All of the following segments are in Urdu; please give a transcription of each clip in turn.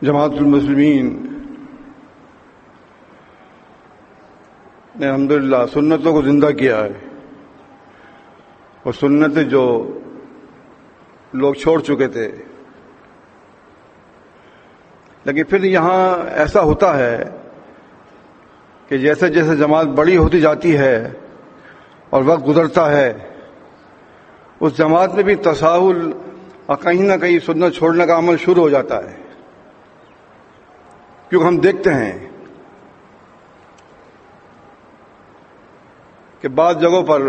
جماعت المسلمین نے الحمدللہ سنتوں کو زندہ کیا ہے، اور سنتیں جو لوگ چھوڑ چکے تھے، لیکن پھر یہاں ایسا ہوتا ہے کہ جیسے جیسے جماعت بڑی ہوتی جاتی ہے اور وقت گزرتا ہے، اس جماعت میں بھی تساہل اور کہیں نہ کہیں سنت چھوڑنے کا عمل شروع ہو جاتا ہے، کیونکہ ہم دیکھتے ہیں کہ بعض جگہوں پر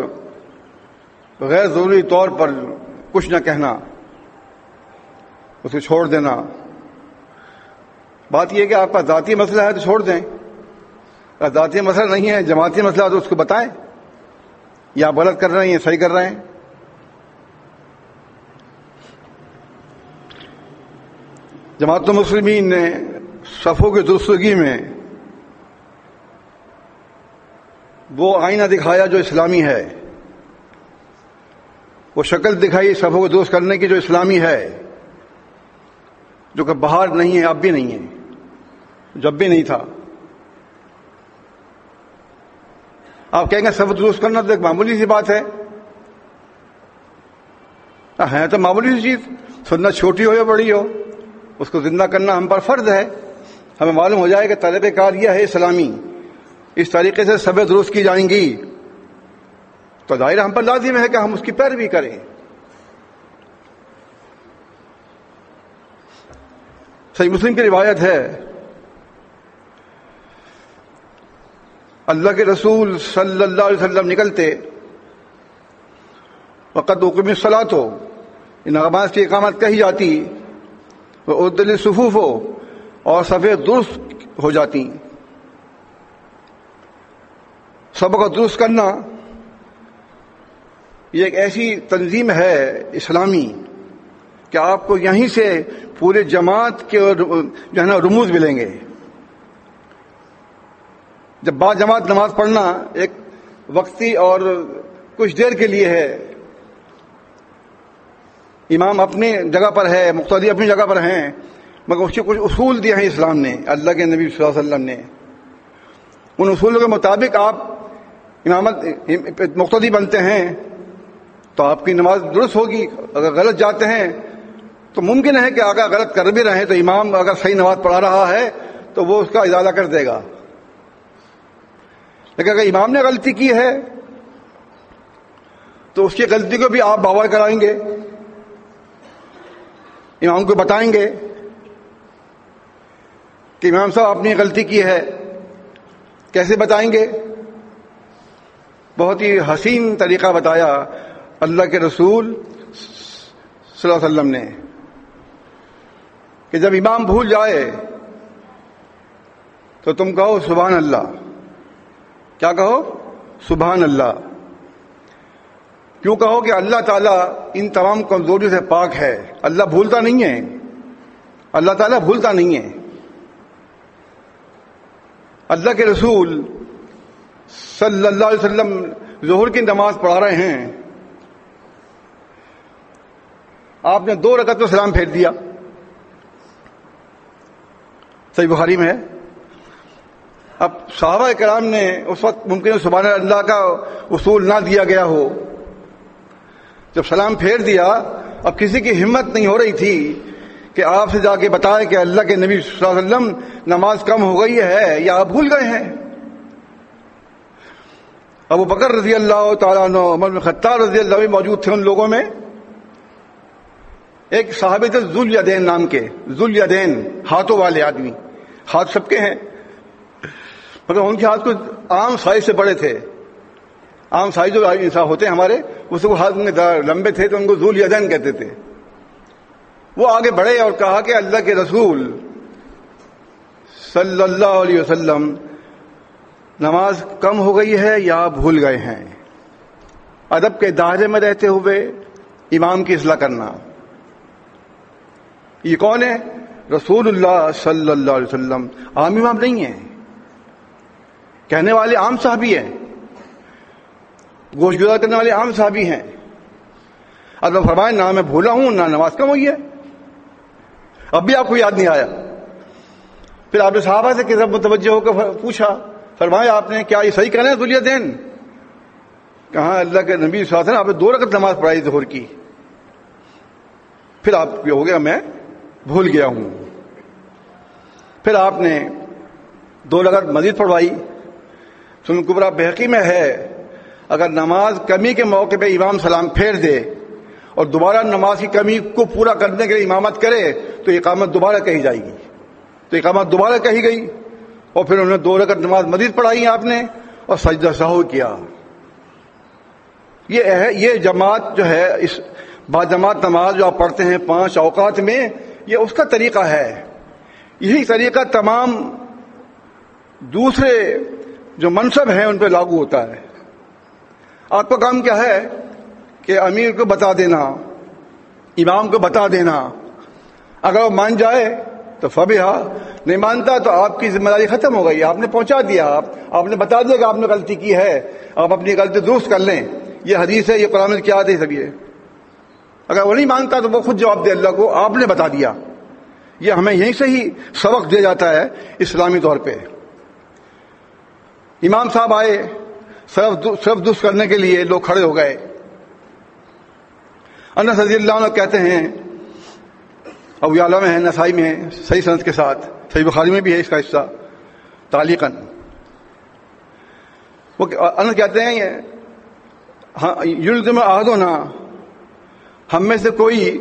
غیر ضروری طور پر کچھ نہ کہنا، اسے چھوڑ دینا۔ بات یہ ہے کہ آپ کا ذاتی مسئلہ ہے تو چھوڑ دیں، اگر ذاتی مسئلہ نہیں ہے، جماعتی مسئلہ ہے تو اس کو بتائیں، یا آپ غلط کر رہے ہیں یا صحیح کر رہے ہیں۔ جماعت المسلمین نے صفوں کی درستگی میں وہ آئینہ دکھایا جو اسلامی ہے، وہ شکل دکھائی صفوں کو درست کرنے کی جو اسلامی ہے، جو کہ باہر نہیں ہے، اب بھی نہیں ہے، جب بھی نہیں تھا۔ آپ کہیں گے صف درست کرنا تو ایک معمولی سی بات ہے تو معمولی سی چیز، سنت چھوٹی ہو یا بڑی ہو، اس کو زندہ کرنا ہم پر فرض ہے۔ ہمیں معلوم ہو جائے کہ طریقہ کار یہ ہے اسلامی، اس طریقے سے صفیں درست کی جائیں گی، تو ظاہر ہم پر لازم ہے کہ ہم اس کی پیروی کریں۔ صحیح مسلم کی روایت ہے، اللہ کے رسول صلی اللہ علیہ وسلم نکلتے، وقت اقیم الصلاۃ ہو، نماز کی اقامت کہی جاتی، وعدل الصفوف ہو، اور صفیں درست ہو جاتی۔ صفوں کا درست کرنا یہ ایک ایسی تنظیم ہے اسلامی کہ آپ کو یہیں سے پورے جماعت کے جو ہے نا رموز ملیں گے۔ جب بعض جماعت نماز پڑھنا ایک وقتی اور کچھ دیر کے لیے ہے، امام اپنی جگہ پر ہے، مقتدی اپنی جگہ پر ہیں، مگر اس کے کچھ اصول دیے ہیں اسلام نے، اللہ کے نبی صلی اللہ علیہ وسلم نے۔ ان اصولوں کے مطابق آپ امامت مقتدی بنتے ہیں تو آپ کی نماز درست ہوگی۔ اگر غلط جاتے ہیں تو ممکن ہے کہ اگر غلط کر بھی رہے ہیں تو امام اگر صحیح نماز پڑھا رہا ہے تو وہ اس کا ازالہ کر دے گا، لیکن اگر امام نے غلطی کی ہے تو اس کی غلطی کو بھی آپ باور کرائیں گے، امام کو بتائیں گے کہ امام صاحب اپنی غلطی کی ہے۔ کیسے بتائیں گے؟ بہت ہی حسین طریقہ بتایا اللہ کے رسول صلی اللہ علیہ وسلم نے کہ جب امام بھول جائے تو تم کہو سبحان اللہ۔ کیا کہو؟ سبحان اللہ۔ کیوں کہو؟ کہ اللہ تعالیٰ ان تمام کمزوریوں سے پاک ہے، اللہ بھولتا نہیں ہے، اللہ تعالیٰ بھولتا نہیں ہے۔ اللہ کے رسول صلی اللہ علیہ وسلم ظہر کی نماز پڑھا رہے ہیں، آپ نے 2 رکعت میں سلام پھیر دیا، صحیح بخاری میں ہے۔ اب صحابہ کرام نے اس وقت ممکن ہے سبحان اللہ کا اصول نہ دیا گیا ہو، جب سلام پھیر دیا اب کسی کی ہمت نہیں ہو رہی تھی کہ آپ سے جا کے بتائے کہ اللہ کے نبی صلی اللہ علیہ وسلم نماز کم ہو گئی ہے یا آپ بھول گئے ہیں۔ ابو بکر رضی اللہ تعالیٰ عنہ، عمر بن خطاب رضی اللہ عنہ موجود تھے ان لوگوں میں۔ ایک صحابی تھے ذو الیدین نام کے، ذو الیدین، ہاتھوں والے آدمی، ہاتھ سب کے ہیں مگر ان کے ہاتھ کو عام سائز سے بڑے تھے۔ عام سائز جو انسان ہوتے ہیں ہمارے، اس کو ہاتھ ان کے لمبے تھے تو ان کو ذو الیدین کہتے تھے۔ وہ آگے بڑھے اور کہا کہ اللہ کے رسول صلی اللہ علیہ وسلم نماز کم ہو گئی ہے یا بھول گئے ہیں۔ ادب کے دائرے میں رہتے ہوئے امام کی اصلاح کرنا۔ یہ کون ہے؟ رسول اللہ صلی اللہ علیہ وسلم، عام امام نہیں ہے، کہنے والے عام صحابی ہیں، گوشت گزار کرنے والے عام صحابی ہیں۔ اللہ فرمائے نہ میں بھولا ہوں نہ نماز کم ہوئی ہے، اب بھی آپ کو یاد نہیں آیا، پھر آپ نے صحابہ سے کس متوجہ ہو کر پوچھا، فرمایا آپ نے کیا یہ صحیح کہہ رہے ہیں ذوالدین؟ کہاں اللہ کے نبی صلی اللہ علیہ وسلم آپ نے 2 رکعت نماز پڑھائی ظہر کی. پھر آپ یہ ہو گیا میں بھول گیا ہوں. پھر آپ نے 2 رکعت مزید پڑھوائی. سنن کبریٰ بہقی میں ہے اگر نماز کمی کے موقع پہ امام سلام پھیر دے اور دوبارہ نماز کی کمی کو پورا کرنے کے لیے امامت کرے تو اقامت دوبارہ کہی جائے گی. تو اقامت دوبارہ کہی گئی اور پھر انہوں نے 2 رکعت نماز مزید پڑھائی آپ نے اور سجدہ سہو کیا. یہ جماعت جو ہے، اس باجماعت نماز جو آپ پڑھتے ہیں 5 اوقات میں، یہ اس کا طریقہ ہے. یہی طریقہ تمام دوسرے جو منصب ہیں ان پہ لاگو ہوتا ہے. آپ کا کام کیا ہے کہ امیر کو بتا دینا، امام کو بتا دینا. اگر وہ مان جائے تو فبیہا، نہیں مانتا تو آپ کی ذمہ داری ختم ہو گئی. آپ نے پہنچا دیا، آپ نے بتا دیا کہ آپ نے غلطی کی ہے، آپ اپنی غلطی درست کر لیں. یہ حدیث ہے، یہ قرآن کی آیت ہے سب. یہ اگر وہ نہیں مانتا تو وہ خود جواب دے اللہ کو، آپ نے بتا دیا. یہ ہمیں یہیں سے ہی سبق دیا جاتا ہے اسلامی طور پہ. امام صاحب آئے صرف درست کرنے کے لیے، لوگ کھڑے ہو گئے. انس رضی اللہ عنہ کہتے ہیں، ابو یعلا میں ہے، نسائی میں ہے، صحیح سند کے ساتھ، صحیح بخاری میں بھی ہے اس کا حصہ تعلیقاً. وہ انس کہتے ہیں یلزم احدنا، ہم میں سے کوئی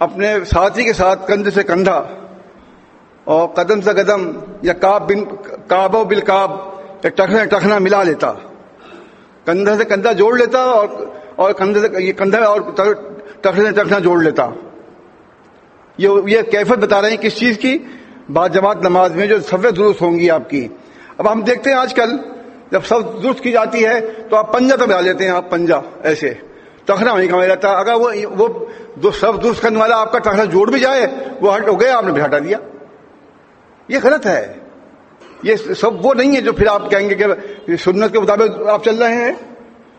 اپنے ساتھی کے ساتھ کندھے سے کندھا اور قدم سے قدم یا کعب و بالکعب یا ٹخنا ملا لیتا، کندھے سے کندھا جوڑ لیتا اور کندھے سے کندھا اور ٹخنے سے ٹخنا جوڑ لیتا. یہ کیفیت بتا رہے ہیں کس چیز کی؟ باجماعت نماز میں جو صفیں درست ہوں گی آپ کی. اب ہم دیکھتے ہیں آج کل جب صف درست کی جاتی ہے تو آپ پنجہ تو بنا لیتے ہیں، آپ پنجہ ایسے ٹخنا وہیں کمایا جاتا. اگر وہ صف درست کرنے والا آپ کا ٹخنا جوڑ بھی جائے وہ ہٹ ہو گیا، آپ نے بھی ہٹا دیا. یہ غلط ہے. یہ سب وہ نہیں ہے جو پھر آپ کہیں گے کہ سنت کے مطابق آپ چل رہے ہیں.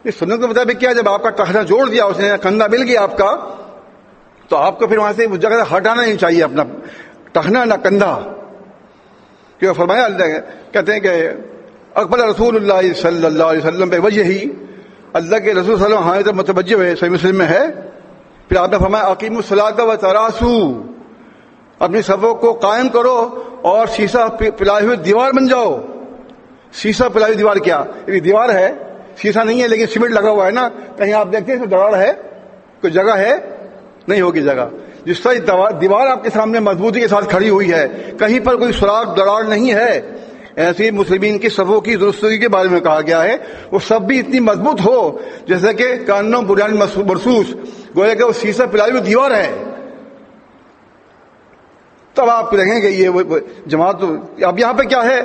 یہ سنت کے مطابق کیا؟ جب آپ کا ٹخنا جوڑ دیا اس نے، کندھا مل گیا آپ کا، تو آپ کو پھر وہاں سے اس جگہ سے ہٹانا نہیں چاہیے اپنا ٹخنا نہ کندھا. کیوں فرمایا اللہ کہتے ہیں کہ اقبل رسول اللہ صلی اللہ علیہ وسلم پہ وجہی، اللہ کے رسول صلی اللہ علیہ وسلم ہمیں متوجہ ہوئے، صحیح مسلم میں ہے. پھر آپ نے فرمایا اقیموا الصلاۃ وتراصوا، اپنی صفوں کو قائم کرو اور شیشہ پلائے ہوئے دیوار بن جاؤ. شیشہ پلائی ہوئی دیوار کیا؟ یہ دیوار ہے، شیشہ نہیں ہے لیکن سیمنٹ لگا ہوا ہے نا. کہیں آپ دیکھتے ہیں اس میں دراڑ ہے؟ کوئی جگہ ہے؟ نہیں ہوگی جگہ. جس طرح دیوار آپ کے سامنے مضبوطی کے ساتھ کھڑی ہوئی ہے، کہیں پر کوئی سراغ دراڑ نہیں ہے، ایسی مسلمین کی صفوں کی درستگی کے بارے میں کہا گیا ہے. وہ سب بھی اتنی مضبوط ہو جیسے کہ کانوں بنیان مرصوص، گویا کہ وہ شیشہ پلائی ہوئی دیوار ہے. تب آپ دیکھیں گے یہ جماعت. اب یہاں پہ کیا ہے؟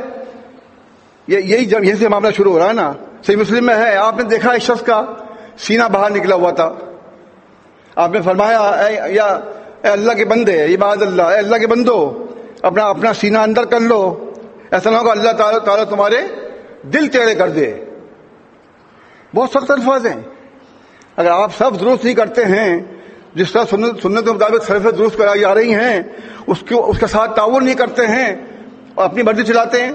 یہی سے معاملہ شروع ہو رہا ہے نا. صحیح مسلم میں ہے، آپ نے دیکھا ایک شخص کا سینہ باہر نکلا ہوا تھا. آپ نے فرمایا اے اللہ کے بندے، عباد اللہ، اے اللہ کے بندو، اپنا سینہ اندر کر لو، ایسا نہ ہوگا اللہ تعالیٰ تمہارے دل ٹیڑھے کر دے. بہت سخت الفاظ ہیں. اگر آپ سب درست نہیں کرتے ہیں، جس طرح سنت کے مطابق صرفیں درست کرائی جا رہی ہیں اس کے ساتھ تعاون نہیں کرتے ہیں اور اپنی مرضی چلاتے ہیں،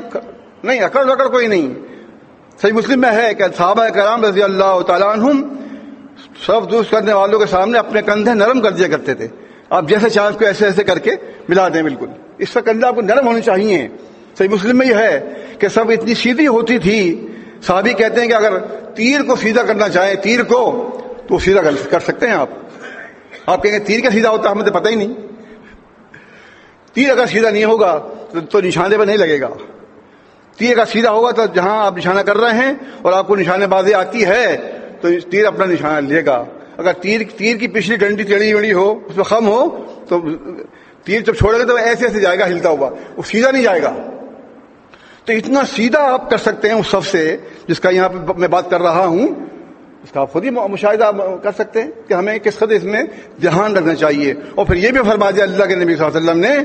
نہیں، اکڑ رکڑ کوئی نہیں. صحیح مسلم میں ہے کہ صحابہ کرام رضی اللہ تعالیٰ عنہم صف درست کرنے والوں کے سامنے اپنے کندھے نرم کر دیا کرتے تھے. آپ جیسے چاہیں اس کو ایسے ایسے کر کے ملا دیں، بالکل اس کا کندھا آپ کو نرم ہونے چاہیے. صحیح مسلم میں یہ ہے کہ سب اتنی سیدھی ہوتی تھی. صحابی کہتے ہیں کہ اگر تیر کو سیدھا کرنا چاہیں، تیر کو، تو سیدھا کر سکتے ہیں. آپ کہیں گے تیر کا سیدھا ہوتا، ہمیں تو پتہ ہی نہیں. تیر اگر سیدھا نہیں ہوگا تو نشانے پہ نہیں لگے گا. تیر اگر سیدھا ہوگا تو جہاں آپ نشانہ کر رہے ہیں اور آپ کو نشانے بازی آتی ہے تو تیر اپنا نشانہ لے گا. اگر تیر کی پچھلی ڈنڈی ٹیڑھی ویڑھی ہو، اس میں خم ہو، تو تیر جب چھوڑے گا تو ایسے ایسے جائے گا ہلتا ہوا، وہ سیدھا نہیں جائے گا. تو اتنا سیدھا آپ کر سکتے ہیں اس صف سے جس کا یہاں پہ میں بات کر رہا ہوں. اس کا آپ خود ہی مشاہدہ کر سکتے ہیں کہ ہمیں کس قدر اس میں دھیان رکھنا چاہیے. اور پھر یہ بھی فرما دیا اللہ کے نبی صلی اللہ علیہ وسلم نے،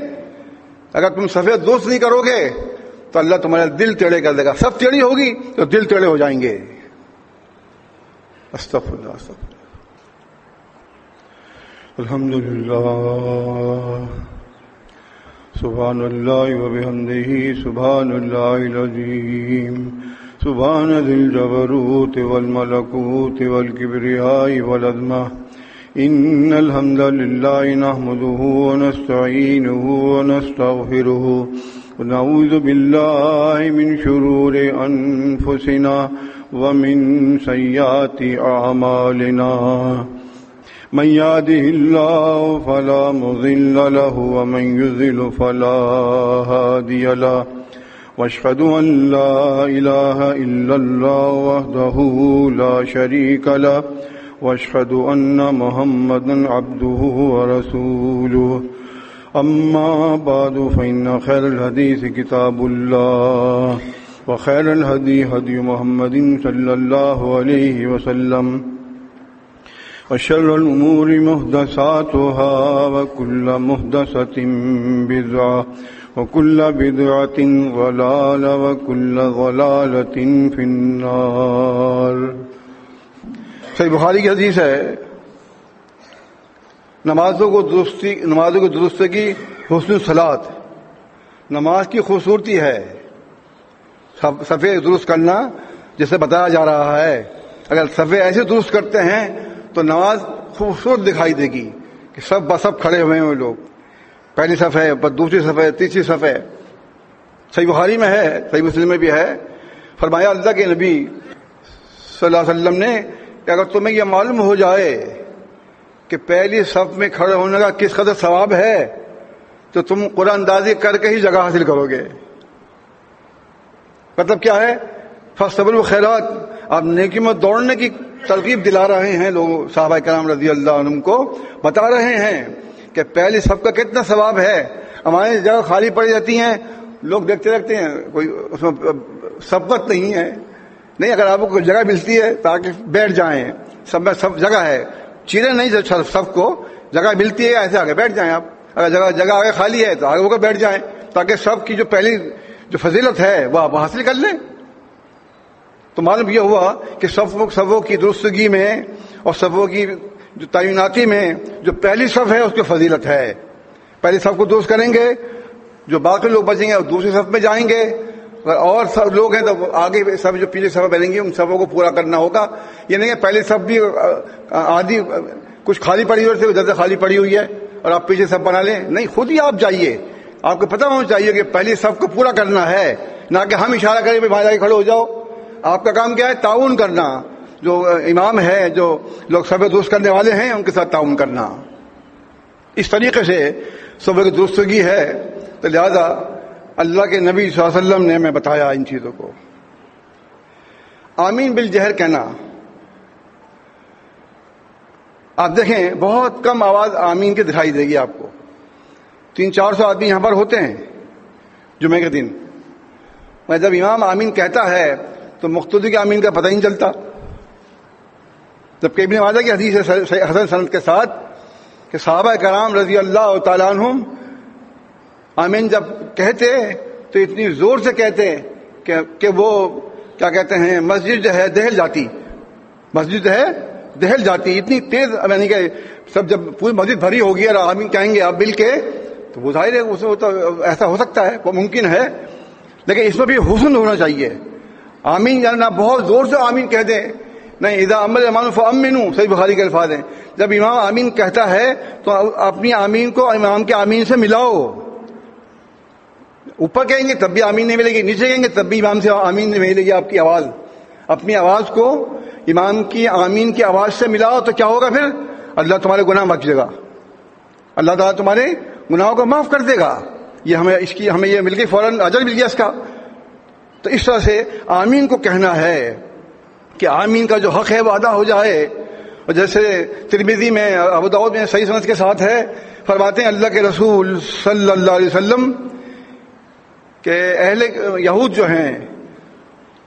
اگر تم صفیں درست نہیں کرو گے تو اللہ تمہارا دل ٹیڑھے کر دے گا. صف ٹیڑھی ہوگی تو دل ٹیڑھے ہو جائیں گے. استغفر اللہ، استغفر اللہ. الحمدللہ سبحان اللہ وبحمدہ سبحان اللہ العظیم سبحان ذی الجبروت والملکوت والکبریاء والعظمہ ان الحمد للہ نحمدہ ونستعینہ ونستغفرہ ونعوذ باللہ من شرور انفسنا ومن سیئات اعمالنا من يهده الله فلا مضل له ومن يضلل فلا هادي له واشهد ان لا اله الا الله وحده لا شريك له واشهد ان محمدا عبده ورسوله اما بعد فان خير الحديث كتاب الله وخير الهدي هدي محمد صلى الله عليه وسلم وشر الأمور محدثاتها وكل محدثة بدعة وكل بدعة ضلالة وكل ضلالة في النار. صحیح بخاری کی حدیث ہے، نمازوں کو درستگی حسن الصلاۃ، نماز کی خوبصورتی ہے صفے درست کرنا، جسے بتایا جا رہا ہے اگر صفے ایسے درست کرتے ہیں تو نماز خوبصورت دکھائی دے گی کہ سب بسب کھڑے ہوئے ہیں لوگ، پہلی صف ہے، دوسری صف ہے، تیسری صف ہے. صحیح بخاری میں ہے، صحیح مسلم میں بھی ہے. فرمایا اللہ کے نبی صلی اللہ علیہ وسلم نے کہ اگر تمہیں یہ معلوم ہو جائے کہ پہلی صف میں کھڑے ہونے کا کس قدر ثواب ہے تو تم قرآن اندازی کر کے ہی جگہ حاصل کرو گے. مطلب کیا ہے؟ فاستبقوا الخیرات، آپ نیکی میں دوڑنے کی ترغیب دلا رہے ہیں لوگ، صحابہ کرام رضی اللہ عنہم کو بتا رہے ہیں کہ پہلی صف کا کتنا ثواب ہے. ہماری جگہ خالی پڑی رہتی ہیں، لوگ دیکھتے رہتے ہیں، کوئی اس میں سبقت نہیں ہے. نہیں، اگر آپ کو جگہ ملتی ہے تاکہ بیٹھ جائیں، سب میں سب جگہ ہے، چیریں نہیں سب کو جگہ ملتی ہے، ایسے آگے بیٹھ جائیں. آپ اگر جگہ آگے خالی ہے تو آگے ہو کر بیٹھ جائیں تاکہ سب کی جو پہلی جو فضیلت ہے وہ آپ حاصل کر لیں. تو معلوم یہ ہوا کہ صفوں کی درستگی میں اور صفوں کی جو تعیناتی میں جو پہلی صف ہے اس کی فضیلت ہے. پہلی صف کو درست کریں گے، جو باقی لوگ بچیں گے وہ دوسری صف میں جائیں گے، اور سب لوگ ہیں تو آگے سب جو پیچھے صف بنیں گی ان سبوں کو پورا کرنا ہوگا. یہ نہیں کہ پہلی صف بھی آدھی کچھ خالی پڑی ہوئی ہے، ادھر خالی پڑی ہوئی ہے اور آپ پیچھے صف بنا لیں. نہیں، خود ہی آپ جائیے، آپ کو پتہ ہونا چاہیے کہ پہلی صف کو پورا کرنا ہے، نہ کہ ہم اشارہ کریں بھائی آگے کھڑے ہو جاؤ. آپ کا کام کیا ہے؟ تعاون کرنا. جو امام ہے، جو لوگ صف درست کرنے والے ہیں، ان کے ساتھ تعاون کرنا. اس طریقے سے صف کی درستگی ہے. تو لہذا اللہ کے نبی صلی اللہ علیہ وسلم نے ہمیں بتایا ان چیزوں کو. آمین بالجہر کہنا، آپ دیکھیں بہت کم آواز آمین کی دکھائی دے گی آپ کو. 300-400 آدمی یہاں پر ہوتے ہیں جمعے کے دن. میں جب امام آمین کہتا ہے تو مقتدی کے آمین کا پتہ ہی نہیں چلتا. جب کہ ابن ماجہ کی حدیث ہے حسن سند کے ساتھ کہ صحابہ کرام رضی اللہ تعالیٰ عنہم آمین جب کہتے تو اتنی زور سے کہتے کہ وہ کیا کہتے ہیں، مسجد جو ہے دہل جاتی، اتنی تیز. یعنی کہ سب جب پوری مسجد بھری ہوگی اور آمین کہیں گے آپ مل کے تو وہ ظاہر ہے اس میں تو ایسا ہو سکتا ہے، وہ ممکن ہے، لیکن اس میں بھی حسن ہونا چاہیے. آمین جاننا بہت زور سے آمین کہہ دیں، نہیں. اذا امن الامام فامنوا، صحیح بخاری کے الفاظ ہیں. جب امام آمین کہتا ہے تو اپنی آمین کو امام کے آمین سے ملاؤ. اوپر کہیں گے تب بھی آمین نہیں ملے گی، نیچے کہیں گے تب بھی امام سے آمین نہیں ملے گی. آپ کی آواز، اپنی آواز کو امام کی آمین کی آواز سے ملاؤ تو کیا ہوگا پھر؟ اللہ تمہارے گناہ بخش دے گا، اللہ تعالیٰ تمہارے گناہوں کو معاف کر دے گا. یہ ہمیں یہ مل گئی، فوراً اجر مل گیا اس کا. تو اس طرح سے آمین کو کہنا ہے کہ آمین کا جو حق ہے وہ ادا ہو جائے. اور جیسے ترمذی میں، ابو داؤد میں صحیح سند کے ساتھ ہے، فرماتے ہیں اللہ کے رسول صلی اللہ علیہ وسلم کہ اہل یہود جو ہیں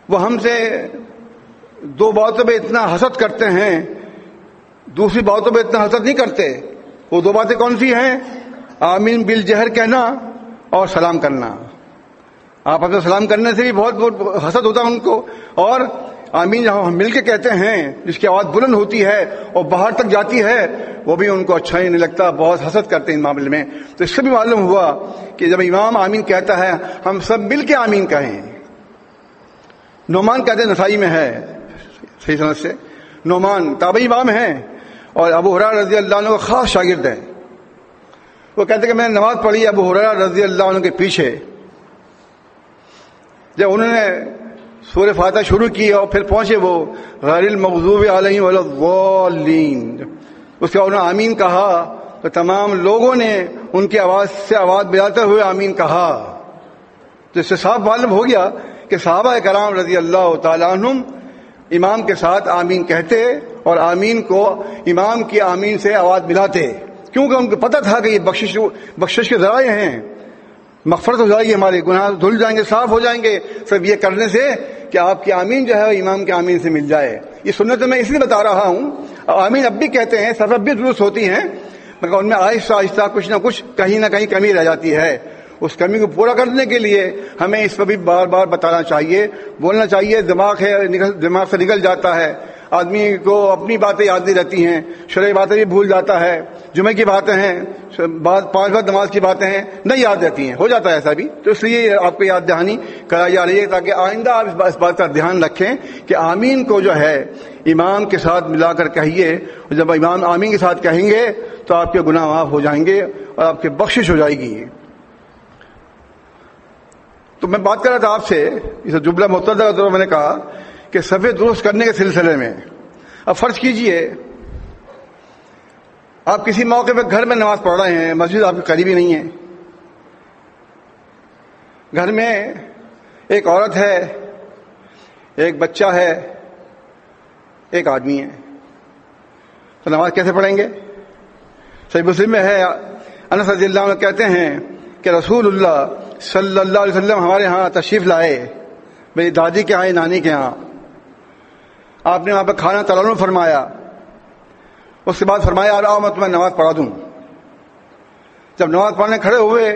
وہ ہم سے 2 باتوں پہ اتنا حسد کرتے ہیں، دوسری باتوں پہ اتنا حسد نہیں کرتے. وہ 2 باتیں کون سی ہیں؟ آمین بالجہر کہنا اور سلام کرنا. آپ اپنے سلام کرنے سے بھی بہت حسد ہوتا ہے ان کو، اور آمین جہاں ہم مل کے کہتے ہیں جس کی آواز بلند ہوتی ہے اور باہر تک جاتی ہے وہ بھی ان کو اچھا ہی نہیں لگتا، بہت حسد کرتے ہیں ان معاملے میں. تو اس سے بھی معلوم ہوا کہ جب امام آمین کہتا ہے ہم سب مل کے آمین کہیں. نعمان کہتے ہیں نسائی میں ہے صحیح سند سے، نعمان تابعی امام ہیں اور ابو ہریرہ رضی اللہ عنہ کا خاص شاگرد ہیں. وہ کہتے کہ میں نے نماز پڑھی ابو ہریرہ رضی اللہ عنہ کے پیچھے. جب انہوں نے سورہ فاتحہ شروع کی اور پھر پہنچے وہ غیر المغضوب علیہم ولا الضالین، اس کے بعد انہوں نے آمین کہا تو تمام لوگوں نے ان کی آواز سے آواز بجاتے ہوئے آمین کہا. تو اس سے صاف معلوم ہو گیا کہ صحابہ کرام رضی اللہ تعالیٰ عنہم امام کے ساتھ آمین کہتے اور آمین کو امام کی آمین سے آواز ملاتے، کیونکہ ان کو پتہ تھا کہ یہ بخشش کے ذرائع ہیں، مغفرت ہو جائے گی، ہمارے گناہ دھل جائیں گے، صاف ہو جائیں گے صرف یہ کرنے سے کہ آپ کی آمین جو ہے امام کی آمین سے مل جائے. یہ سنت میں اس لیے بتا رہا ہوں. آمین اب بھی کہتے ہیں، سب بھی درست ہوتی ہیں، مگر ان میں آہستہ آہستہ کچھ نہ کچھ کہیں نہ کہیں کمی رہ جاتی ہے. اس کمی کو پورا کرنے کے لیے ہمیں اس کو بھی بار بار بتانا چاہیے، بولنا چاہیے. دماغ سے نکل جاتا ہے، آدمی کو اپنی باتیں یاد نہیں رہتی ہیں، شرعی باتیں بھی بھول جاتا ہے، جمعے کی باتیں ہیں، 5 وقت نماز کی باتیں ہیں، نہیں یاد رہتی ہیں، ہو جاتا ہے ایسا بھی. تو اس لیے آپ کو یاد دہانی کرائی جا رہی ہے تاکہ آئندہ آپ اس بات کا دھیان رکھیں کہ آمین کو جو ہے امام کے ساتھ ملا کر کہیے. اور جب امام آمین کے ساتھ کہیں گے تو آپ کے گناہ معاف ہو جائیں گے اور آپ کی بخشش ہو جائے گی. تو میں بات کر رہا تھا آپ سے اس جملہ متعدد طور میں نے کہا کہ صفحے درست کرنے کے سلسلے میں. اب فرض کیجئے آپ کسی موقع پہ گھر میں نماز پڑھ رہے ہیں، مسجد آپ کے قریبی نہیں ہے، گھر میں ایک عورت ہے، ایک بچہ ہے، ایک آدمی ہے، تو نماز کیسے پڑھیں گے؟ صحیح مسلم میں ہے، انس رضی اللہ عنہ کہتے ہیں کہ رسول اللہ صلی اللہ علیہ وسلم ہمارے ہاں تشریف لائے، میری دادی کے ہاں، نانی کے ہاں. آپ نے وہاں پہ کھانا ترنم فرمایا، اس کے بعد فرمایا آؤ میں تمہیں نماز پڑھا دوں. جب نماز پڑھنے کھڑے ہوئے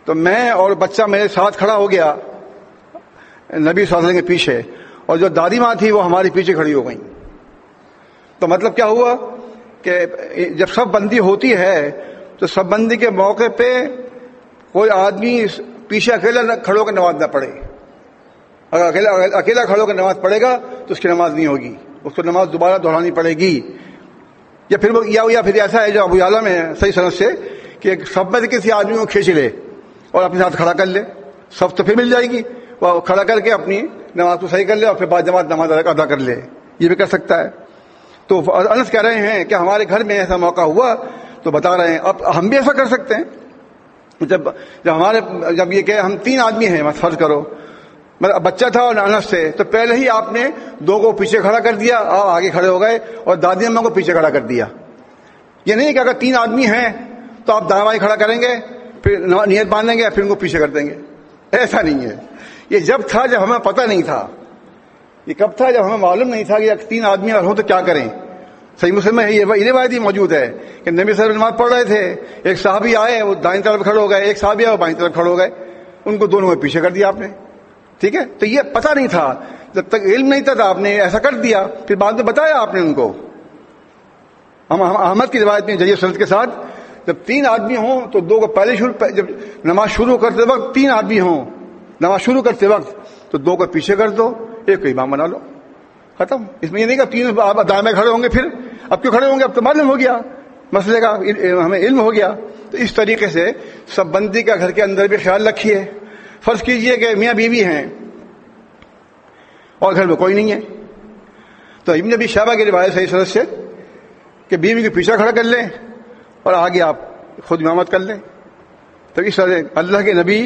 تو میں اور بچہ میرے ساتھ کھڑا ہو گیا نبی صلی اللہ علیہ وسلم کے پیچھے، اور جو دادی ماں تھی وہ ہمارے پیچھے کھڑی ہو گئیں. تو مطلب کیا ہوا کہ جب سب بندی ہوتی ہے تو سب بندی کے موقع پہ کوئی آدمی پیچھے اکیلا کھڑے ہو کر نماز نہ پڑھے. اگر اکیلا کھڑے ہو کر نماز پڑھے گا تو اس کی نماز نہیں ہوگی، اس کو نماز دوبارہ دہرانی پڑے گی. یا پھر ایسا ہے جو ابو یعلا میں ہے صحیح سند سے کہ سب میں سے کسی آدمی کو کھینچ لے اور اپنے ساتھ کھڑا کر لے، سب تو پھر مل جائے گی، وہ کھڑا کر کے اپنی نماز کو صحیح کر لے اور پھر بعد جماعت نماز ادا کر لے، یہ بھی کر سکتا ہے. تو انس کہہ رہے ہیں کہ ہمارے گھر میں ایسا موقع ہوا تو بتا رہے ہیں اب ہم بھی ایسا کر سکتے ہیں. جب یہ کہ ہم 3 آدمی ہیں، فرض کرو بچہ تھا اور انس سے، تو پہلے ہی آپ نے 2 کو پیچھے کھڑا کر دیا، آپ آگے کھڑے ہو گئے اور دادی اماں کو پیچھے کھڑا کر دیا. یہ نہیں کہ اگر 3 آدمی ہیں تو آپ دائیں بائیں کھڑا کریں گے، پھر نیت باندھیں گے، پھر ان کو پیچھے کر دیں گے. ایسا نہیں ہے. یہ جب تھا جب ہمیں پتہ نہیں تھا. یہ کب تھا؟ جب ہمیں معلوم نہیں تھا کہ 3 آدمی اگر ہوں تو کیا کریں. صحیح مسلم میں یہ روایت ہی موجود ہے کہ نبی صلی اللہ علیہ وسلم نماز پڑھ رہے تھے، ایک صحابی آئے وہ دائیں طرف کھڑے ہو گئے، ایک صحابی آئے وہ بائیں طرف کھڑے ہو گئے، ان کو دونوں میں پیچھے کر دیا آپ نے. ٹھیک ہے، تو یہ پتہ نہیں تھا، جب تک علم نہیں تھا آپ نے ایسا کر دیا، پھر بعد میں بتایا آپ نے ان کو. ہم احمد کی روایت میں جیسے سند کے ساتھ جب 3 آدمی ہوں تو 2 کو پہلے جب نماز شروع کرتے وقت 3 آدمی ہوں نماز شروع کرتے وقت تو 2 کو پیچھے کر دو، ایک کو امام بنا لو، ختم. اس میں یہ نہیں کہ 3 آپ دائیں میں کھڑے ہوں گے، پھر اب کیوں کھڑے ہوں گے؟ اب تو معلوم ہو گیا مسئلے کا، ہمیں علم ہو گیا. تو اس طریقے سے سب بندی کا گھر کے اندر بھی خیال رکھیے. فرض کیجئے کہ میاں بیوی ہیں اور گھر میں کوئی نہیں ہے، تو ابن ابی شیبہ کی روایت صحیح سند سے کہ بیوی کو پیچھے کھڑا کر لیں اور آگے آپ خود امامت کر لیں. تو اس طرح اللہ کے نبی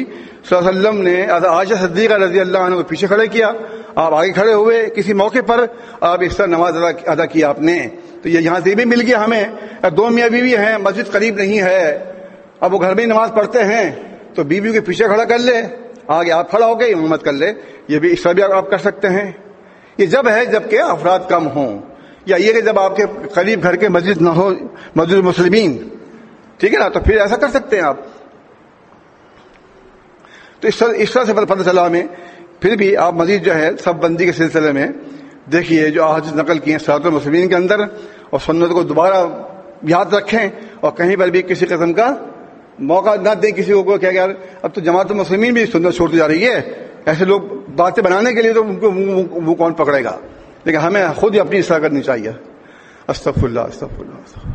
صلی اللہ علیہ وسلم نے عائشہ صدیقہ رضی اللہ عنہ کو پیچھے کھڑے کیا، آپ آگے کھڑے ہوئے، کسی موقع پر آپ اس طرح نماز ادا کیا آپ نے. تو یہ یہاں سے بھی مل گیا ہمیں. 2 میاں بیوی ہیں، مسجد قریب نہیں ہے، اب وہ گھر میں نماز پڑھتے ہیں تو بیوی کے پیچھے کھڑا کر لے، آگے آپ کھڑا ہو گئے امامت کر لے. یہ بھی اس طرح بھی آپ کر سکتے ہیں. یہ جب ہے جب کہ افراد کم ہوں، یا یہ کہ جب آپ کے قریب گھر کے مسجد نہ ہو، مسجد المسلمین، ٹھیک ہے نا، تو پھر ایسا کر سکتے ہیں آپ. تو اس طرح سے پتہ چلا ہمیں. پھر بھی آپ مزید جو ہے سب بندی کے سلسلے میں دیکھیے جو احادیث نقل کی ہیں صراط المستقیم کے اندر، اور سنت کو دوبارہ یاد رکھیں اور کہیں پر بھی کسی قسم کا موقع نہ دیں کسی کو کہ یار اب تو جماعت المسلمین بھی سنت چھوڑتی جا رہی ہے، ایسے لوگ باتیں بنانے کے لیے تو ان کو وہ کون پکڑے گا، لیکن ہمیں خود ہی اپنی اصلاح کرنی چاہیے۔ استغفر اللہ استغفر اللہ۔